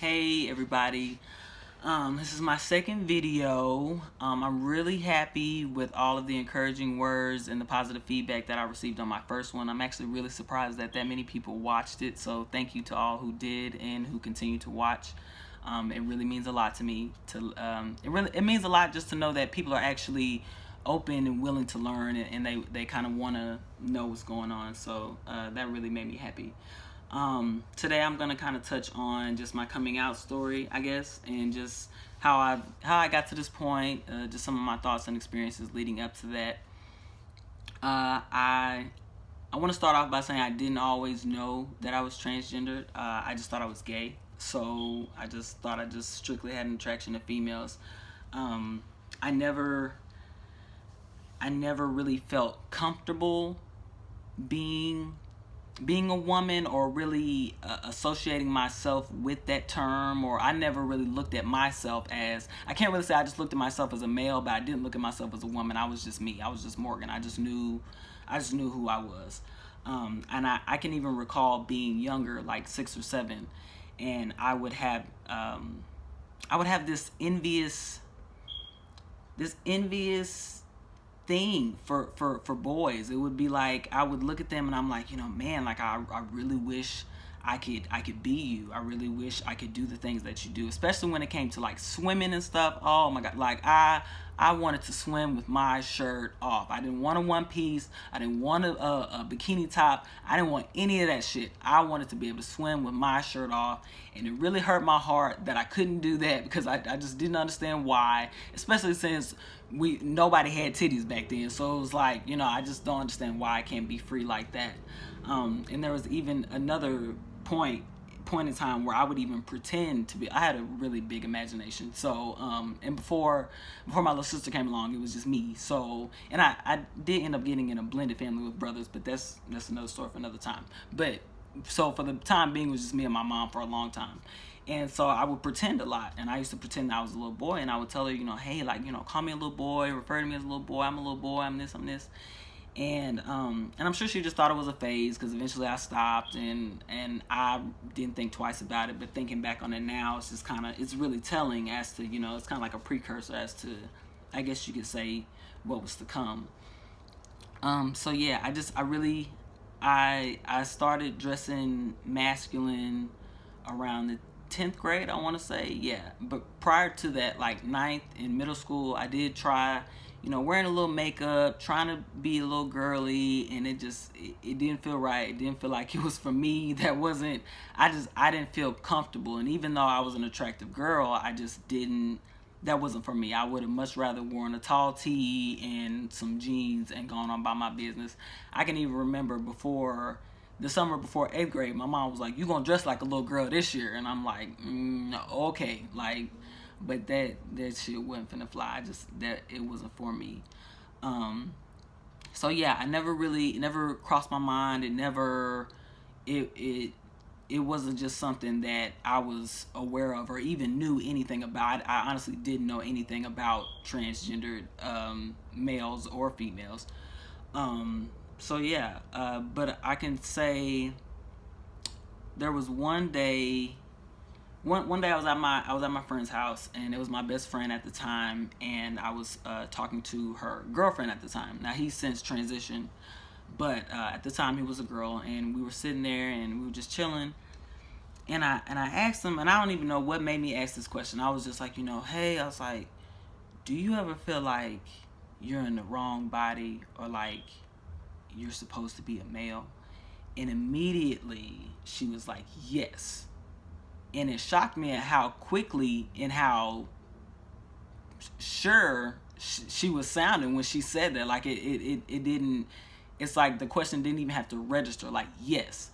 Hey everybody, this is my second video. I'm really happy with all of the encouraging words and the positive feedback that I received on my first one. I'm actually really surprised that many people watched it, so thank you to all who did and who continue to watch. It really means a lot to me. It means a lot just to know that people are actually open and willing to learn, and they kind of want to know what's going on. So that really made me happy. Today I'm gonna kind of touch on just my coming out story, I guess, and just how I got to this point, just some of my thoughts and experiences leading up to that. I want to start off by saying I didn't always know that I was transgendered. I just thought I was gay, so I just thought I just strictly had an attraction to females. Um, I never I never really felt comfortable being being a woman, or really associating myself with that term, or I never really looked at myself as, I can't really say I just looked at myself as a male, but I didn't look at myself as a woman. I was just me. I was just Morgan. I just knew who I was. And I can even recall being younger, like 6 or 7, and I would have this envious thing for boys. It would be like I would look at them and I'm like, man, like I really wish I could be you. I really wish I could do the things that you do, especially when it came to like swimming and stuff. Oh my god, like I wanted to swim with my shirt off. I didn't want a one piece. I didn't want a bikini top. I didn't want any of that shit. I wanted to be able to swim with my shirt off, and it really hurt my heart that I couldn't do that, because I just didn't understand why, especially since nobody had titties back then. So it was like, I just don't understand why I can't be free like that. And there was even another point in time where I would even pretend to be. I had a really big imagination. So and before my little sister came along, it was just me. So, and I did end up getting in a blended family with brothers, but that's another story for another time. But so for the time being, it was just me and my mom for a long time. And so I would pretend a lot, and I used to pretend I was a little boy, and I would tell her, hey, like, call me a little boy, refer to me as a little boy. I'm a little boy. I'm this. And I'm sure she just thought it was a phase, because eventually I stopped, and I didn't think twice about it. But thinking back on it now, it's just it's really telling as to, it's kind of like a precursor as to, I guess you could say, what was to come. So yeah, I started dressing masculine around the 10th grade, I want to say. Yeah, but prior to that, like ninth in middle school, I did try, wearing a little makeup, trying to be a little girly, and it didn't feel right. It didn't feel like it was for me. I didn't feel comfortable. And even though I was an attractive girl, that wasn't for me. I would have much rather worn a tall tee and some jeans and gone on by my business. I can even remember the summer before 8th grade, my mom was like, "You gonna dress like a little girl this year?" And I'm like, okay, like, but that shit wasn't finna fly. That it wasn't for me. So yeah, it never crossed my mind. It wasn't just something that I was aware of or even knew anything about. I honestly didn't know anything about transgendered males or females. So yeah, but I can say there was one day. One day I was at my friend's house, and it was my best friend at the time, and I was talking to her girlfriend at the time. Now he's since transitioned, but at the time he was a girl, and we were sitting there and we were just chilling. And I asked him, and I don't even know what made me ask this question. I was just like, hey, I was like, do you ever feel like you're in the wrong body, or like you're supposed to be a male? And immediately she was like, yes. And it shocked me at how quickly and how sure she was sounding when she said that. Like it didn't, it's like the question didn't even have to register, like, yes.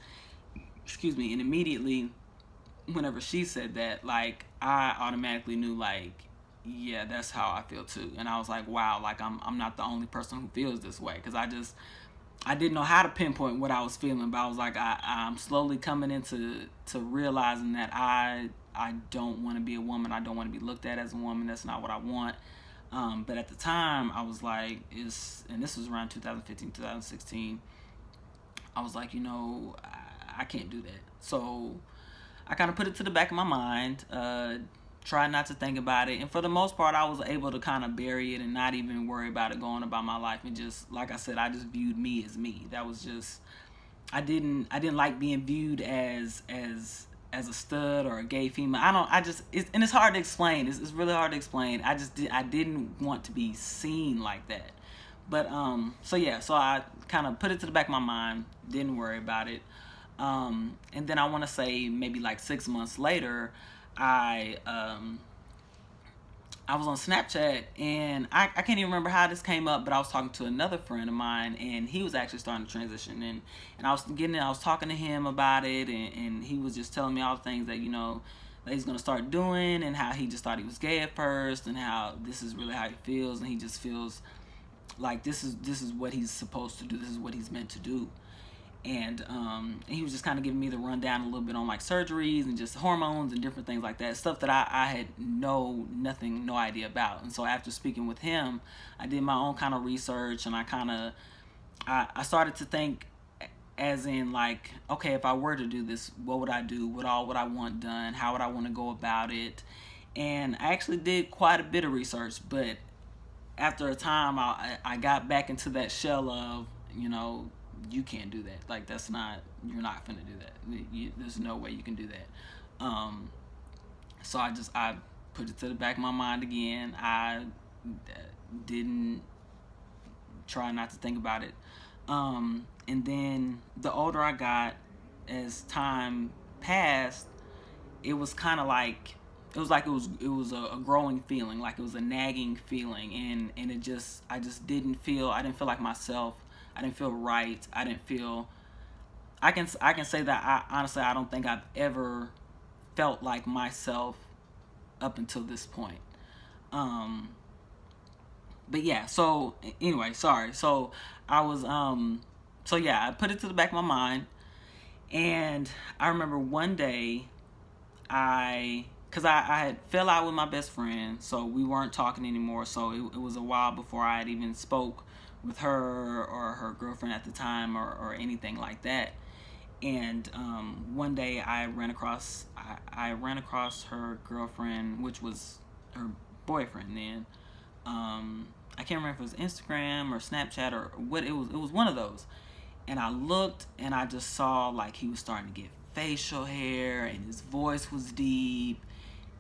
Excuse me. And immediately whenever she said that, like, I automatically knew, like, yeah, that's how I feel too. And I was like, wow, like I'm not the only person who feels this way, because I didn't know how to pinpoint what I was feeling. But I was like, I'm slowly coming into realizing that I don't want to be a woman. I don't want to be looked at as a woman. That's not what I want. But at the time, I was like, and this was around 2015, 2016. I was like, I can't do that. So I kind of put it to the back of my mind, try not to think about it, and for the most part I was able to kind of bury it and not even worry about it going about my life, and just, like I said, I just viewed me as me. That was just, I didn't like being viewed as a stud or a gay female. And it's hard to explain. It's really hard to explain. I didn't want to be seen like that. But so yeah, so I kind of put it to the back of my mind, didn't worry about it. And then I want to say maybe like 6 months later, I I was on Snapchat, and I can't even remember how this came up, but I was talking to another friend of mine, and he was actually starting to transition, and I was talking to him about it, and he was just telling me all the things that, that he's gonna start doing, and how he just thought he was gay at first, and how this is really how he feels, and he just feels like this is what he's supposed to do, this is what he's meant to do. And he was just kind of giving me the rundown a little bit on like surgeries and just hormones and different things like that, stuff that I had no idea about. And so after speaking with him, I did my own kind of research, and I started to think, as in like, okay, if I were to do this, what would I do? What all would I want done? How would I want to go about it? And I actually did quite a bit of research, but after a time, I got back into that shell of, you can't do that. Like, you're not gonna do that. There's no way you can do that. So I put it to the back of my mind again. I didn't try not to think about it. And then the older I got, as time passed, it was kind of like, it was a growing feeling, like it was a nagging feeling, and I didn't feel like myself. I didn't feel right. I didn't feel. I can say that honestly, I don't think I've ever felt like myself up until this point. But yeah. So anyway, sorry. So I was So yeah, I put it to the back of my mind, and I remember one day, because I had fell out with my best friend, so we weren't talking anymore. So it was a while before I had even spoke with her or her girlfriend at the time, or anything like that. And one day I ran across her girlfriend, which was her boyfriend then. I can't remember if it was Instagram or Snapchat or what it was. It was one of those. And I looked, and I just saw like he was starting to get facial hair, and his voice was deep,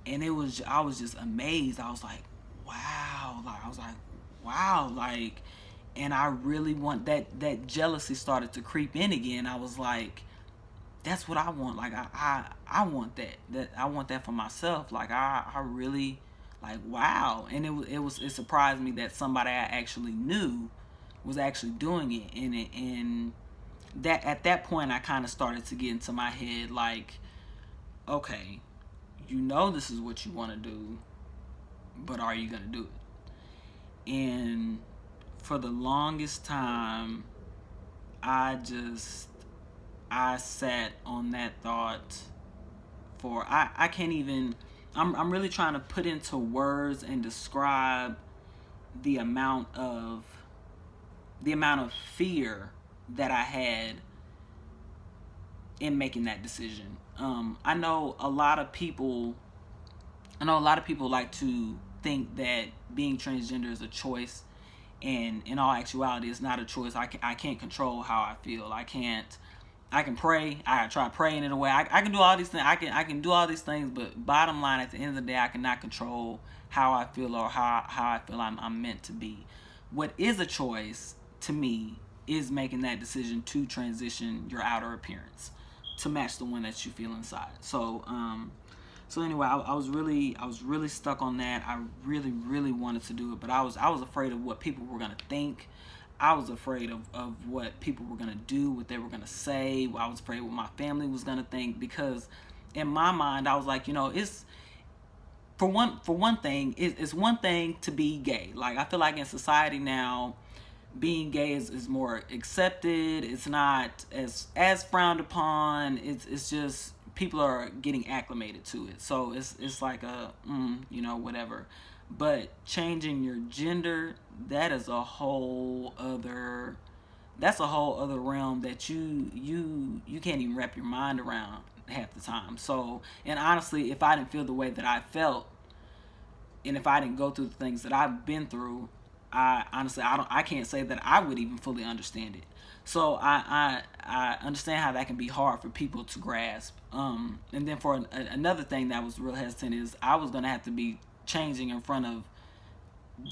and I was just amazed. I was like, wow. Like, and I really want that jealousy started to creep in again. I was like, that's what I want. Like, I want that I want that for myself. Like, I really, like, wow. And it surprised me that somebody I actually knew was actually doing it. And that, at that point, I kind of started to get into my head, like, okay, this is what you want to do, but are you gonna do it? And for the longest time, I sat on that thought for, I can't even, I'm really trying to put into words and describe the amount of fear that I had in making that decision. I know a lot of people like to think that being transgender is a choice, and in all actuality, it's not a choice. I can't control how I feel. I can pray. I try praying in a way. I can do all these things. I can do all these things, but bottom line, at the end of the day, I cannot control how I feel, or how I feel I'm meant to be. What is a choice to me is making that decision to transition your outer appearance to match the one that you feel inside. So anyway, I was really stuck on that. I really wanted to do it, but I was afraid of what people were gonna think. I was afraid of what people were gonna do, what they were gonna say. I was afraid what my family was gonna think, because in my mind, I was like, it's for one thing, it's one thing to be gay. Like, I feel like in society now, being gay is more accepted. It's not as frowned upon. It's just, people are getting acclimated to it. So it's like whatever. But changing your gender, that is a whole other realm that you can't even wrap your mind around. half the time. So, and honestly, if I didn't feel the way that I felt, and if I didn't go through the things that I've been through, I honestly, I can't say that I would even fully understand it. So I understand how that can be hard for people to grasp. And then for another thing that was real hesitant is I was gonna have to be changing in front of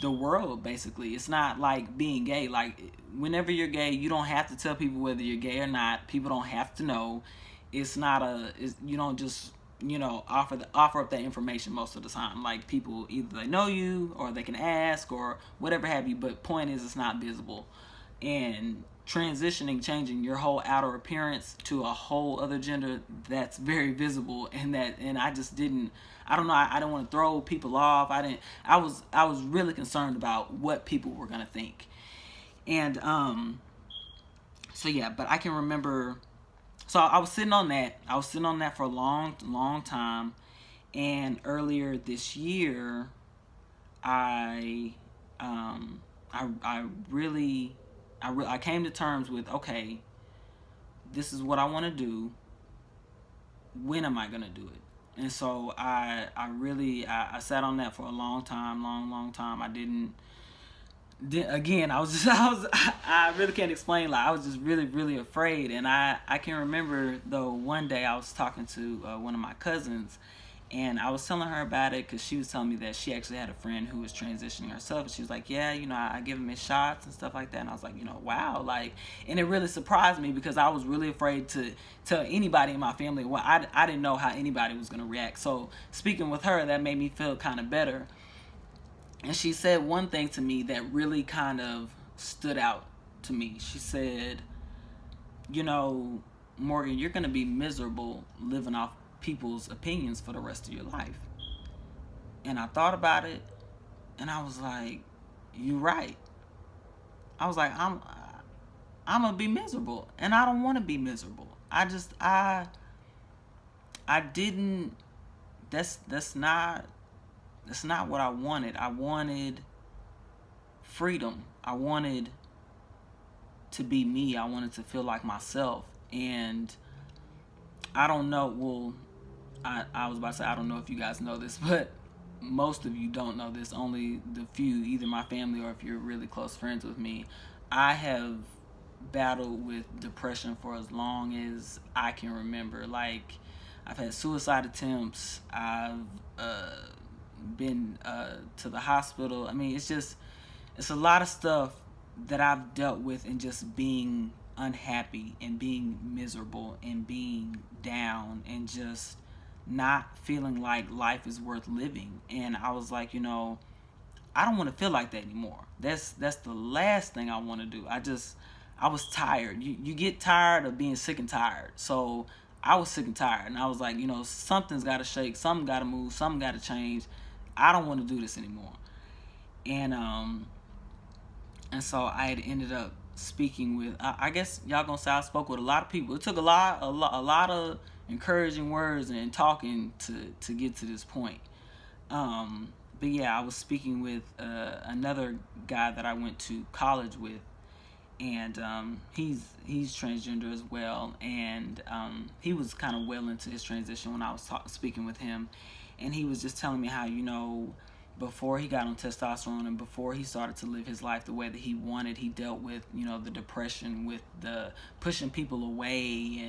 the world. Basically, it's not like being gay. Like, whenever you're gay, you don't have to tell people whether you're gay or not. People don't have to know. It's not you don't just, offer up that information most of the time. Like, people, either they know you or they can ask or whatever have you, but point is, it's not visible. And changing your whole outer appearance to a whole other gender, that's very visible. And I just didn't, I don't know, I don't want to throw people off. I was really concerned about what people were going to think. And so yeah, but I can remember, so I was sitting on that for a long time. And earlier this year, I um I really I came to terms with, okay, this is what I want to do. When am I gonna do it? And so I sat on that for a long time. I didn't. Again, I really can't explain. Like, I was just really afraid. And I can remember, though, one day I was talking to one of my cousins, and I was telling her about it because she was telling me that she actually had a friend who was transitioning herself. And she was like, yeah, I give him his shots and stuff like that. And I was like, wow. Like, and it really surprised me because I was really afraid to tell anybody in my family. Well, I didn't know how anybody was going to react. So speaking with her, that made me feel kind of better. And she said one thing to me that really kind of stood out to me. She said, Morgan, you're going to be miserable living off people's opinions for the rest of your life. And I thought about it, and I was like, you're right. I was like, I'm gonna be miserable, and I don't want to be miserable. I didn't. That's not what I wanted. I wanted freedom. I wanted to be me. I wanted to feel like myself. And I don't know. Well, I was about to say, I don't know if you guys know this, but most of you don't know this. Only the few, either my family or if you're really close friends with me. I have battled with depression for as long as I can remember. Like, I've had suicide attempts. I've been to the hospital. I mean, it's a lot of stuff that I've dealt with, in just being unhappy and being miserable and being down and just not feeling like life is worth living. And I was like, I don't want to feel like that anymore. That's the last thing I want to do. I was tired. You get tired of being sick and tired. So I was sick and tired, and I was like, something's got to shake, something got to move, something got to change. I don't want to do this anymore. And so I had ended up speaking with, I guess y'all gonna say I spoke with a lot of people. It took a lot of encouraging words and talking to get to this point. But yeah, I was speaking with another guy that I went to college with, and he's transgender as well. And he was kind of well into his transition when I was speaking with him, and he was just telling me how, before he got on testosterone and before he started to live his life the way that he wanted, he dealt with, the depression, with the pushing people away,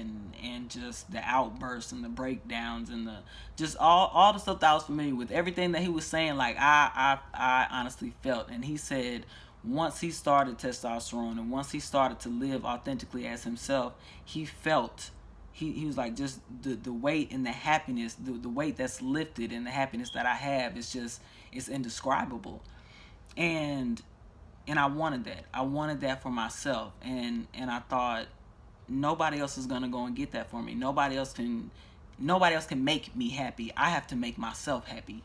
and just the outbursts and the breakdowns and the just all the stuff that I was familiar with. Everything that he was saying, like, I honestly felt. And he said once he started testosterone and once he started to live authentically as himself, he felt, he was like, just the weight and the happiness, the weight that's lifted and the happiness that I have is just, it's indescribable. And I wanted that. I wanted that for myself. And I thought, nobody else is gonna go and get that for me. Nobody else can make me happy. I have to make myself happy.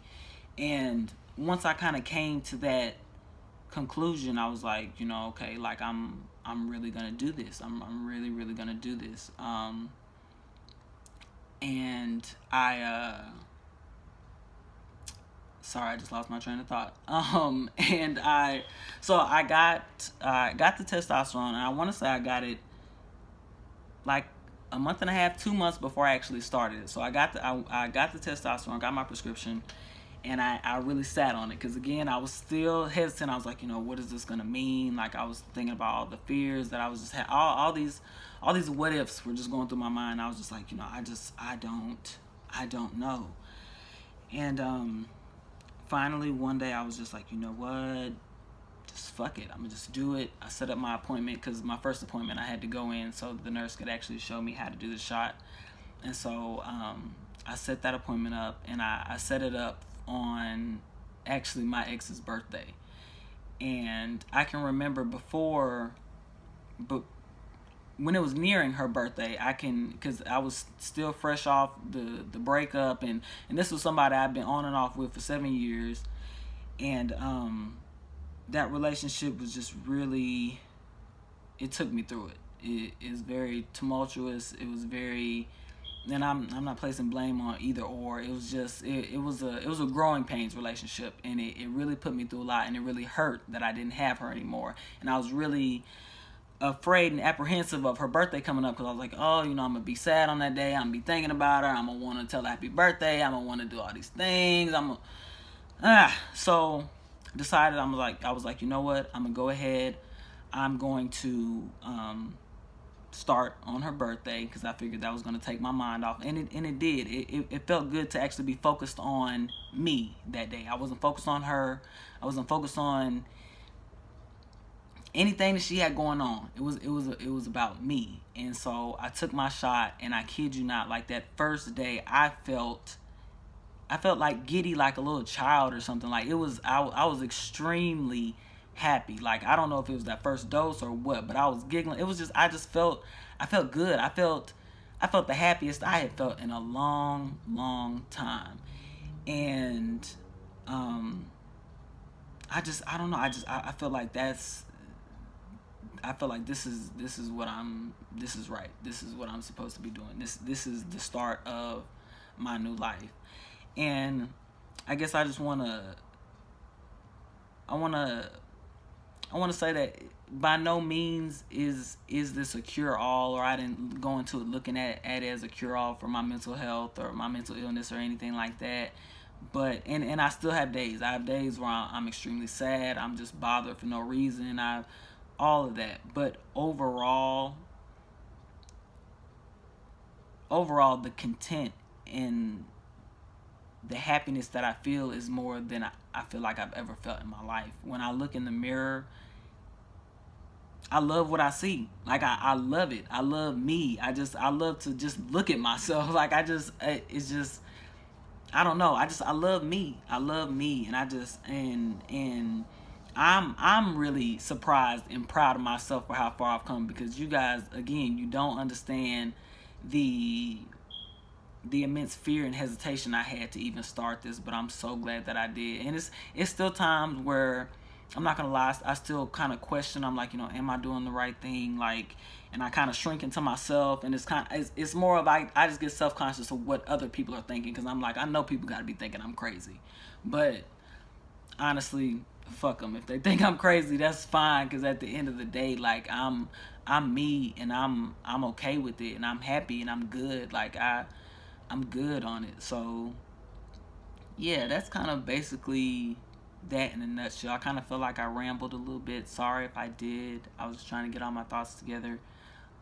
And once I kind of came to that conclusion, I was like, okay, like, I'm really gonna do this. I'm really gonna do this. And sorry, I just lost my train of thought. And I got the testosterone, and I want to say I got it like a month and a half, 2 months before I actually started it. So I got I got the testosterone, got my prescription, and I really sat on it because, again, I was still hesitant. I was like, what is this gonna mean? Like, I was thinking about all the fears that I was just all these what ifs were just going through my mind. I was just like, I don't know. And finally one day I was just like, you know what, just fuck it, I'm gonna just do it. I set up my appointment because my first appointment I had to go in so the nurse could actually show me how to do the shot. And so I set that appointment up, and I set it up on actually my ex's birthday. And I can remember before, but when it was nearing her birthday, because I was still fresh off the breakup, and this was somebody I've been on and off with for 7 years, and that relationship was just really, it took me through it. It is very tumultuous. It was very, and I'm not placing blame on either or. It was just it was a growing pains relationship, and it really put me through a lot, and it really hurt that I didn't have her anymore. And I was really afraid and apprehensive of her birthday coming up because I was like, oh, I'm gonna be sad on that day. I'm gonna be thinking about her. I'm gonna want to tell her happy birthday. I'm gonna want to do all these things. So decided I was like, you know what? I'm gonna go ahead. I'm going to start on her birthday because I figured that was going to take my mind off, and it did. It felt good to actually be focused on me that day. I wasn't focused on her. I wasn't focused on anything that she had going on. It was about me. And so I took my shot, and I kid you not, like that first day, I felt like giddy, like a little child or something. Like I was extremely happy. Like, I don't know if it was that first dose or what, but I was giggling. It was just, I felt good. I felt the happiest I had felt in a long time. And I don't know. I feel like this is right. This is what I'm supposed to be doing. This is the start of my new life. And I guess I just want to say that by no means is this a cure-all, or I didn't go into it looking at it as a cure-all for my mental health or my mental illness or anything like that. But and I still have days. I have days where I'm extremely sad. I'm just bothered for no reason. All of that. But overall, the content and the happiness that I feel is more than I feel like I've ever felt in my life. When I look in the mirror, I love what I see. Like, I love it. I love me. I love to just look at myself. Like, it's just, I don't know. I love me. I love me. And I'm really surprised and proud of myself for how far I've come, because you guys, again, you don't understand the immense fear and hesitation I had to even start this, but I'm so glad that I did. And it's still times where, I'm not gonna lie, I still kind of question. I'm like, am I doing the right thing? Like, and I kind of shrink into myself, and it's more of I just get self-conscious of what other people are thinking, because I'm like, I know people gotta be thinking I'm crazy, but honestly, fuck them. If they think I'm crazy, that's fine, because at the end of the day, like, I'm me, and I'm okay with it, and I'm happy, and I'm good. Like, I'm good on it. So yeah, that's kind of basically that in a nutshell. I kind of feel like I rambled a little bit. Sorry if I did. I was trying to get all my thoughts together.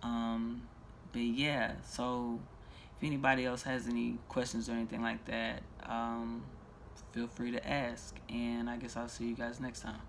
But yeah, so if anybody else has any questions or anything like that, feel free to ask. And I guess I'll see you guys next time.